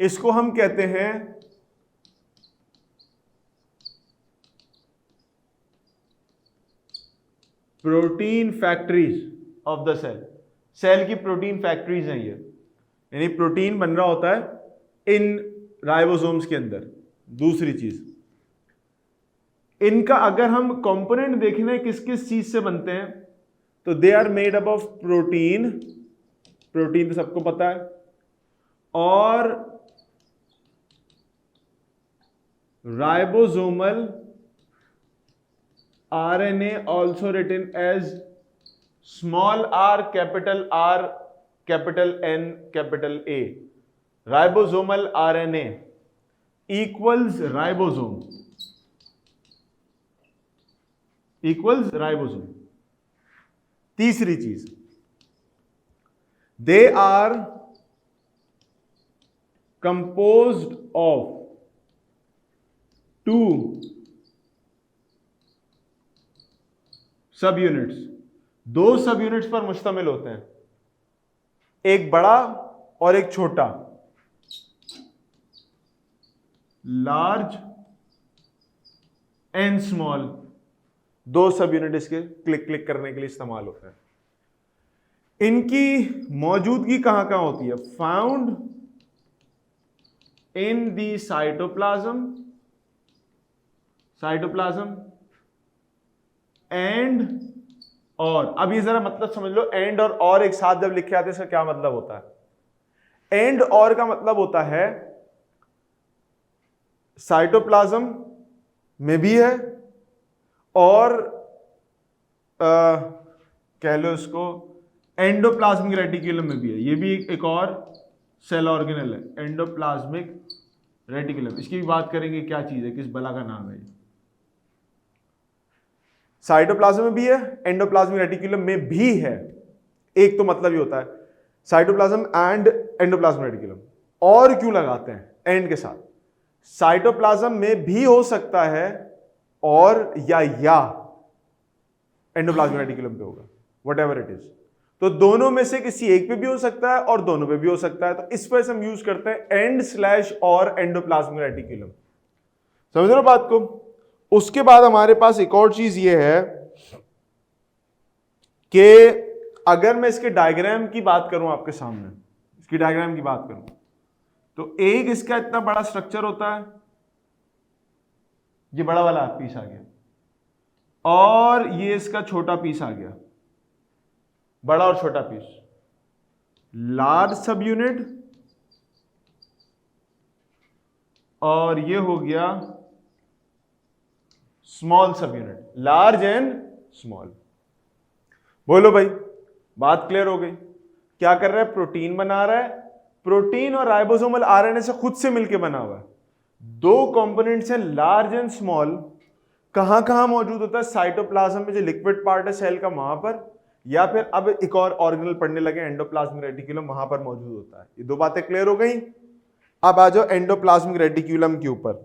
इसको हम कहते हैं protein factories of the cell. Cell की प्रोटीन फैक्ट्रीज हैं ये, यानी प्रोटीन बन रहा होता है इन राइबोसोम्स के अंदर। दूसरी चीज, इनका अगर हम कंपोनेंट देखना है किस किस चीज से बनते हैं, तो they are made up of protein, protein तो सबको पता है, और ribosomal RNA also written as small r, capital R, capital N, capital A. Ribosomal RNA equals ribosome, equals ribosome. तीसरी चीज, they are composed of two सब units, दो सब यूनिट्स पर मुश्तमिल होते हैं, एक बड़ा और एक छोटा, लार्ज एंड स्मॉल। दो सब यूनिट इसके क्लिक करने के लिए इस्तेमाल होते हैं। इनकी मौजूदगी कहां कहां होती है? Found in the cytoplasm, cytoplasm and और। अब ये जरा मतलब समझ लो, एंड और एक साथ जब लिखे आते हैं इसका क्या मतलब होता है? एंड और का मतलब होता है साइटोप्लाज्म में भी है और कह लो इसको एंडोप्लाज्मिक रेटिकुलम में भी है। ये भी एक और सेल ऑर्गेनल है, एंडोप्लाज्मिक रेटिकुलम। इसकी भी बात करेंगे क्या चीज है, किस बला का नाम है। साइटोप्लाज्म में भी है, एंडोप्लाज्मिक रेटिकुलम में भी है। एक तो मतलब ये होता है साइटोप्लाज्म एंड एंडोप्लाज्मिक रेटिकुलम। और क्यों लगाते हैं एंड के साथ? साइटोप्लाज्म में भी हो सकता है और या एंडोप्लाज्मिक रेटिकुलम पे होगा, व्हाटएवर इट इज। तो दोनों में से किसी एक पे भी हो सकता है और दोनों पे भी हो सकता है। तो इस वजह से हम यूज करते हैं एंड स्लैश और एंडोप्लाज्मिक रेटिकुलम। समझ रहे हो बात को? उसके बाद हमारे पास एक और चीज ये है कि अगर मैं इसके डायग्राम की बात करूं आपके सामने, इसकी डायग्राम की बात करूं, तो एक इसका इतना बड़ा स्ट्रक्चर होता है, ये बड़ा वाला पीस आ गया, और ये इसका छोटा पीस आ गया, बड़ा और छोटा पीस, लार्ज सब यूनिट, और ये हो गया स्मॉल सब यूनिट, लार्ज एंड स्मॉल। बोलो भाई, बात क्लियर हो गई? क्या कर रहा है? प्रोटीन बना रहा है। प्रोटीन और राइबोसोमल आरएनए से खुद से मिलकर बना हुआ है। दो कंपोनेंट्स हैं, लार्ज एंड स्मॉल। कहां कहां मौजूद होता है? साइटोप्लाज्म में जो लिक्विड पार्ट है सेल का, वहां पर, या फिर अब एक और ऑर्गेनल पढ़ने लगे एंडोप्लाज्मिक रेटिकुलम, वहां पर मौजूद होता है। ये दो बातें क्लियर हो गई। अब आ जाओ एंडोप्लाज्मिक रेटिकुलम के ऊपर।